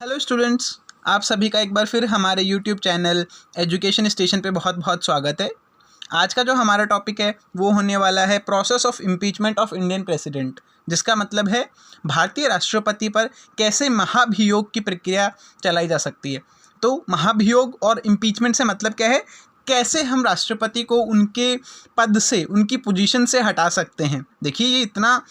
Hello students, आप सभी का एक बार फिर हमारे यूट्यूब चैनल एजुकेशन स्टेशन पे बहुत बहुत स्वागत है। आज का जो हमारा टॉपिक है वो होने वाला है process of impeachment of Indian president, जिसका मतलब है भारतीय राष्ट्रपति पर कैसे महाभियोग की प्रक्रिया चलाई जा सकती है। तो महाभियोग और इम्पीचमेंट से मतलब क्या है, कैसे हम राष्ट्रपति को उनके पद से, उनकी पोजीशन से हटा सकते हैं। देखिए, ये इतना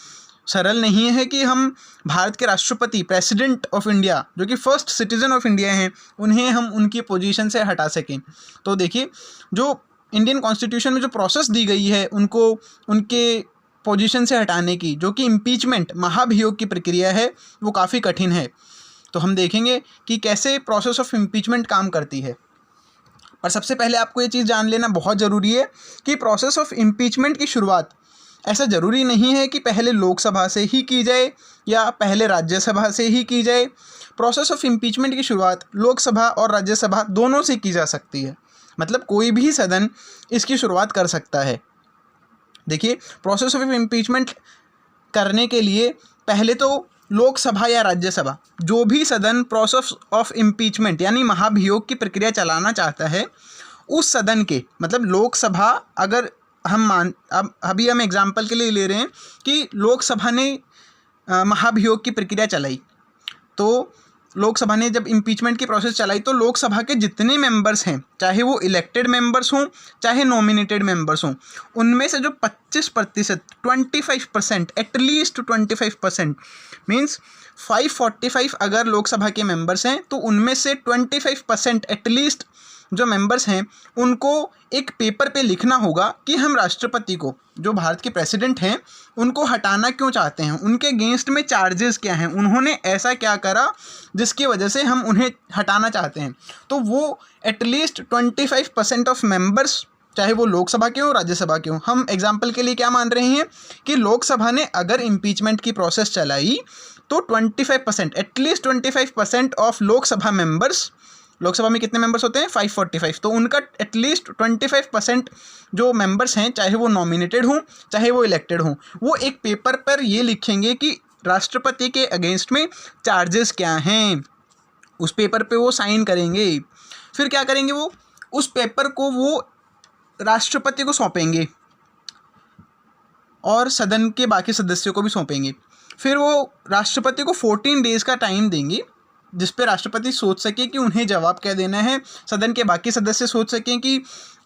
सरल नहीं है कि हम भारत के राष्ट्रपति, प्रेसिडेंट ऑफ इंडिया, जो कि फर्स्ट सिटीजन ऑफ इंडिया हैं, उन्हें हम उनकी पोजीशन से हटा सकें। तो देखिए, जो इंडियन कॉन्स्टिट्यूशन में जो प्रोसेस दी गई है उनको उनके पोजीशन से हटाने की, जो कि इम्पीचमेंट, महाभियोग की प्रक्रिया है, वो काफ़ी कठिन है। तो हम देखेंगे कि कैसे प्रोसेस ऑफ इम्पीचमेंट काम करती है। पर सबसे पहले आपको ये चीज़ जान लेना बहुत ज़रूरी है कि प्रोसेस ऑफ इम्पीचमेंट की शुरुआत ऐसा ज़रूरी नहीं है कि पहले लोकसभा से ही की जाए या पहले राज्यसभा से ही की जाए। प्रोसेस ऑफ इम्पीचमेंट की शुरुआत लोकसभा और राज्यसभा दोनों से की जा सकती है, मतलब कोई भी सदन इसकी शुरुआत कर सकता है। देखिए, प्रोसेस ऑफ इम्पीचमेंट करने के लिए पहले तो लोकसभा या राज्यसभा, जो भी सदन प्रोसेस ऑफ इम्पीचमेंट यानी महाभियोग की प्रक्रिया चलाना चाहता है, उस सदन के, मतलब लोकसभा, अगर हम अभी हम एग्जाम्पल के लिए ले रहे हैं कि लोकसभा ने महाभियोग की प्रक्रिया चलाई, तो लोकसभा ने जब इम्पीचमेंट की प्रोसेस चलाई तो लोकसभा के जितने मेंबर्स हैं, चाहे वो इलेक्टेड मेंबर्स हों चाहे नॉमिनेटेड मेंबर्स हों, उनमें से जो 25%, 25%, एटलीस्ट 25%, मीन्स 545 अगर लोकसभा के मेंबर्स हैं तो उनमें से 25% एटलीस्ट जो मेंबर्स हैं उनको एक पेपर पे लिखना होगा कि हम राष्ट्रपति को, जो भारत के प्रेसिडेंट हैं, उनको हटाना क्यों चाहते हैं, उनके अगेंस्ट में चार्जेस क्या हैं, उन्होंने ऐसा क्या करा जिसकी वजह से हम उन्हें हटाना चाहते हैं। तो वो एटलीस्ट 25% ऑफ मेंबर्स, चाहे वो लोकसभा के हों राज्यसभा के हों। हम एग्जाम्पल के लिए क्या मान रहे हैं कि लोकसभा ने अगर इम्पीचमेंट की प्रोसेस चलाई तो 25%, at least 25% of Lok Sabha members, Lok Sabha में कितने मेंबर्स होते हैं 545, तो उनका एटलीस्ट 25% जो मेंबर्स हैं, चाहे वो नॉमिनेटेड हों चाहे वो इलेक्टेड हों, वो एक पेपर पर ये लिखेंगे कि राष्ट्रपति के अगेंस्ट में चार्जेस क्या हैं। उस पेपर पे वो साइन करेंगे। फिर क्या करेंगे, वो उस पेपर को वो राष्ट्रपति को सौंपेंगे और सदन के बाकी सदस्यों को भी सौंपेंगे। फिर वो राष्ट्रपति को 14 डेज़ का टाइम देंगे, जिस पे राष्ट्रपति सोच सके कि उन्हें जवाब क्या देना है। सदन के बाकी सदस्य सोच सकें कि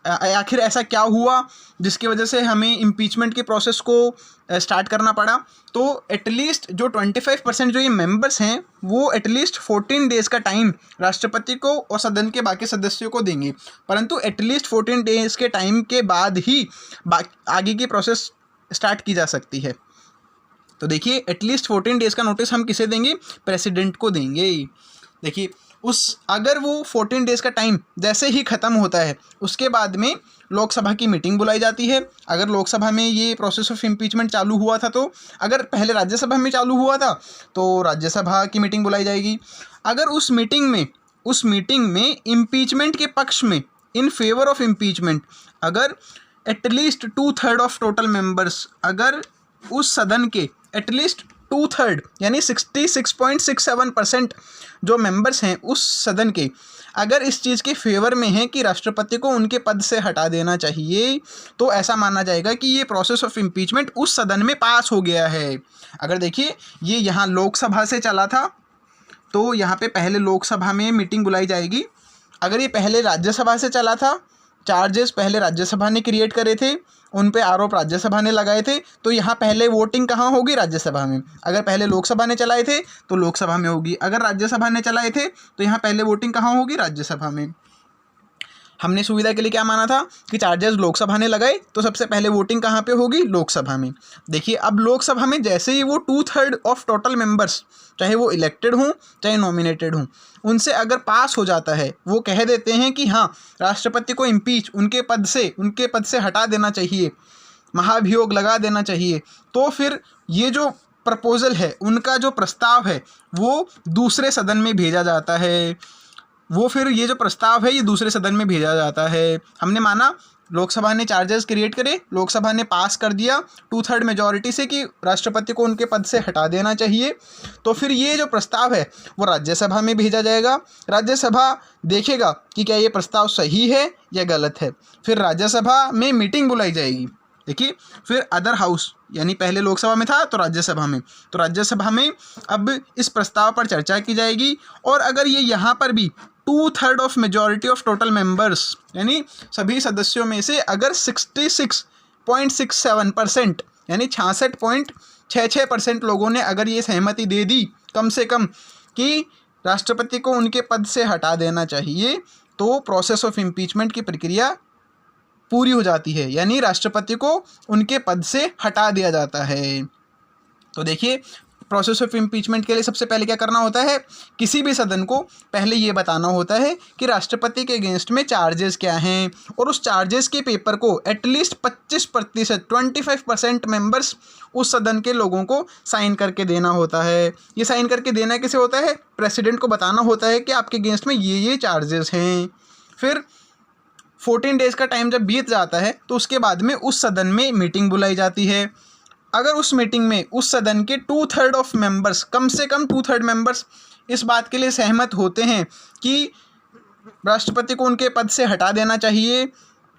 आखिर ऐसा क्या हुआ जिसकी वजह से हमें इम्पीचमेंट के प्रोसेस को स्टार्ट करना पड़ा। तो एटलीस्ट जो 25% जो ये मेंबर्स हैं वो एटलीस्ट 14 डेज़ का टाइम राष्ट्रपति को और सदन के बाकी सदस्यों को देंगे, परंतु एटलीस्ट 14 डेज़ के टाइम के बाद ही आगे की प्रोसेस स्टार्ट की जा सकती है। तो देखिए, एटलीस्ट 14 डेज़ का नोटिस हम किसे देंगे, प्रेसिडेंट को देंगे। देखिए, अगर वो 14 डेज़ का टाइम जैसे ही ख़त्म होता है उसके बाद में लोकसभा की मीटिंग बुलाई जाती है। अगर लोकसभा में ये प्रोसेस ऑफ इम्पीचमेंट चालू हुआ था, तो अगर पहले राज्यसभा में चालू हुआ था तो राज्यसभा की मीटिंग बुलाई जाएगी। अगर उस मीटिंग में इम्पीचमेंट के पक्ष में, इन फेवर ऑफ इम्पीचमेंट, अगर एटलीस्ट 2/3 ऑफ टोटल मेंबर्स, अगर उस सदन के एटलीस्ट 2/3 यानी 66.67% जो मेंबर्स हैं उस सदन के, अगर इस चीज़ के फेवर में हैं कि राष्ट्रपति को उनके पद से हटा देना चाहिए, तो ऐसा माना जाएगा कि ये प्रोसेस ऑफ इम्पीचमेंट उस सदन में पास हो गया है। अगर देखिए, ये यहाँ लोकसभा से चला था तो यहाँ पे पहले लोकसभा में मीटिंग बुलाई जाएगी। अगर ये पहले राज्यसभा से चला था, चार्जेस पहले राज्यसभा ने क्रिएट करे थे, उन पे आरोप राज्यसभा ने लगाए थे, तो यहाँ पहले वोटिंग कहाँ होगी, राज्यसभा में। अगर पहले लोकसभा ने चलाए थे तो लोकसभा में होगी, अगर राज्यसभा ने चलाए थे तो यहाँ पहले वोटिंग कहाँ होगी, राज्यसभा में। हमने सुविधा के लिए क्या माना था कि चार्जेस लोकसभा ने लगाए तो सबसे पहले वोटिंग कहाँ पे होगी, लोकसभा में। देखिए, अब लोकसभा में जैसे ही वो 2/3 ऑफ टोटल मेंबर्स, चाहे वो इलेक्टेड हों चाहे नॉमिनेटेड हों, उनसे अगर पास हो जाता है, वो कह देते हैं कि हाँ, राष्ट्रपति को इम्पीच, उनके पद से हटा देना चाहिए, महाभियोग लगा देना चाहिए, तो फिर ये जो प्रपोजल है, उनका जो प्रस्ताव है, वो दूसरे सदन में भेजा जाता है। ये जो प्रस्ताव है ये दूसरे सदन में भेजा जाता है। हमने माना लोकसभा ने चार्जेस क्रिएट करे, लोकसभा ने पास कर दिया 2/3 मेजॉरिटी से कि राष्ट्रपति को उनके पद से हटा देना चाहिए, तो फिर ये जो प्रस्ताव है वो राज्यसभा में भेजा जाएगा। राज्यसभा देखेगा कि क्या ये प्रस्ताव सही है या गलत है। फिर राज्यसभा में मीटिंग बुलाई जाएगी। देखिए, फिर अदर हाउस, यानी पहले लोकसभा में था तो राज्यसभा में, तो राज्यसभा में अब इस प्रस्ताव पर चर्चा की जाएगी। और अगर ये यहाँ पर भी 2/3 of majority of total members, यानी सभी सदस्यों में से अगर 66.67% यानी 66.66% लोगों ने अगर ये सहमति दे दी कम से कम कि राष्ट्रपति को उनके पद से हटा देना चाहिए, तो प्रोसेस ऑफ इम्पीचमेंट की प्रक्रिया पूरी हो जाती है, यानी राष्ट्रपति को उनके पद से हटा दिया जाता है। तो देखिए, प्रोसेस ऑफ इम्पीचमेंट के लिए सबसे पहले क्या करना होता है, किसी भी सदन को पहले ये बताना होता है कि राष्ट्रपति के अगेंस्ट में चार्जेस क्या हैं, और उस चार्जेस के पेपर को एटलीस्ट 25% 25% मेंबर्स उस सदन के लोगों को साइन करके देना होता है। ये साइन करके देना कैसे होता है, प्रेसिडेंट को बताना होता है कि आपके अगेंस्ट में ये चार्जेस हैं। फिर 14 डेज़ का टाइम जब बीत जाता है तो उसके बाद में उस सदन में मीटिंग बुलाई जाती है। अगर उस मीटिंग में उस सदन के 2/3 ऑफ मेंबर्स, कम से कम 2/3 मेंबर्स इस बात के लिए सहमत होते हैं कि राष्ट्रपति को उनके पद से हटा देना चाहिए,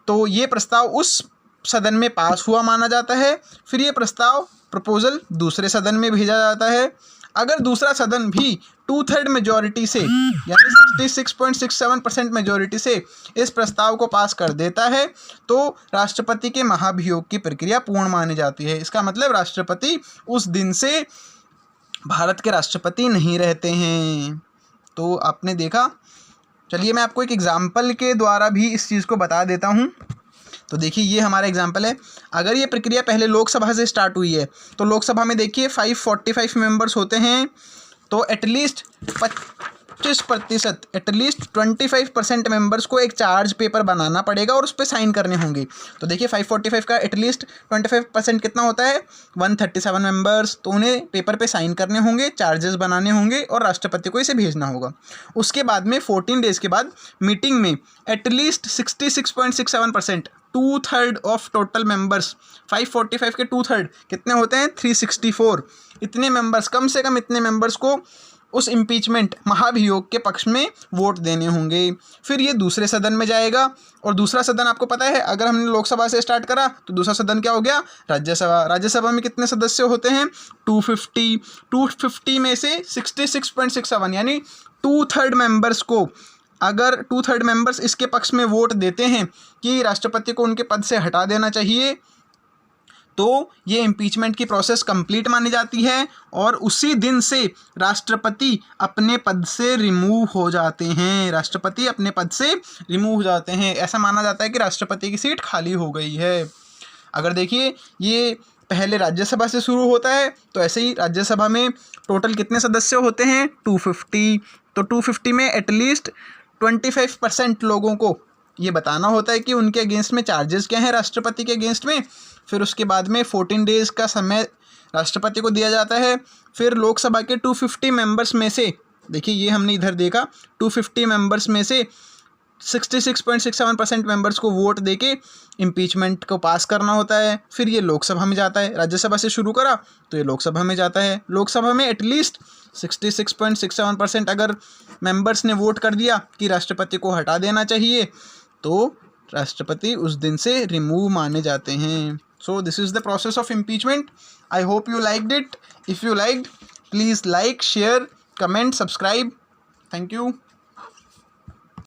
तो ये प्रस्ताव उस सदन में पास हुआ माना जाता है। फिर ये प्रस्ताव प्रपोजल दूसरे सदन में भेजा जाता है। अगर दूसरा सदन भी 2/3 मेजॉरिटी से, यानी 66.67% मेजॉरिटी से इस प्रस्ताव को पास कर देता है, तो राष्ट्रपति के महाभियोग की प्रक्रिया पूर्ण मानी जाती है। इसका मतलब राष्ट्रपति उस दिन से भारत के राष्ट्रपति नहीं रहते हैं। तो आपने देखा। चलिए मैं आपको एक एग्जाम्पल के द्वारा भी इस चीज़ को बता देता हूँ। तो देखिए, ये हमारा एग्जाम्पल है। अगर ये प्रक्रिया पहले लोकसभा से स्टार्ट हुई है तो लोकसभा में देखिए 545 मेंबर्स होते हैं, तो एटलीस्ट 25%, एटलीस्ट 25% मेंबर्स को एक चार्ज पेपर बनाना पड़ेगा और उस पर साइन करने होंगे। तो देखिए 545 का एटलीस्ट 25% कितना होता है, 137 मेंबर्स, तो उन्हें पेपर पे साइन करने होंगे, चार्जेस बनाने होंगे और राष्ट्रपति को इसे भेजना होगा। उसके बाद में 14 डेज़ के बाद मीटिंग में एटलीस्ट 66.67%, 2/3 ऑफ टोटल मेंबर्स, 545 के 2/3 कितने होते हैं, 364, इतने मेंबर्स, कम से कम इतने मेंबर्स को उस इम्पीचमेंट महाभियोग के पक्ष में वोट देने होंगे। फिर ये दूसरे सदन में जाएगा, और दूसरा सदन आपको पता है, अगर हमने लोकसभा से स्टार्ट करा तो दूसरा सदन क्या हो गया, राज्यसभा। राज्यसभा में कितने सदस्य होते हैं, 250 में से 66.67 यानी 2/3 मेंबर्स को, अगर 2/3 मेंबर्स इसके पक्ष में वोट देते हैं कि राष्ट्रपति को उनके पद से हटा देना चाहिए, तो ये इम्पीचमेंट की प्रोसेस कंप्लीट मानी जाती है और उसी दिन से राष्ट्रपति अपने पद से रिमूव हो जाते हैं। राष्ट्रपति अपने पद से रिमूव हो जाते हैं। ऐसा माना जाता है कि राष्ट्रपति की सीट खाली हो गई है। अगर देखिए, ये पहले राज्यसभा से शुरू होता है, तो ऐसे ही राज्यसभा में टोटल कितने सदस्य होते हैं, 250। तो 250 में एटलीस्ट 25% लोगों को ये बताना होता है कि उनके अगेंस्ट में चार्जेस क्या हैं राष्ट्रपति के अगेंस्ट में। फिर उसके बाद में 14 डेज़ का समय राष्ट्रपति को दिया जाता है। फिर लोकसभा के 250 मेंबर्स में से, देखिए ये हमने इधर देखा, 250 मेंबर्स में से 66.67% मेंबर्स को वोट देके इम्पीचमेंट को पास करना होता है। फिर ये लोकसभा में जाता है। राज्यसभा से शुरू करा तो ये लोकसभा में जाता है। लोकसभा में एटलीस्ट 66.67% अगर मेंबर्स ने वोट कर दिया कि राष्ट्रपति को हटा देना चाहिए, तो राष्ट्रपति उस दिन से रिमूव माने जाते हैं। So this is the process of impeachment. I hope you liked it. If you liked, please like, share, comment, subscribe. Thank you.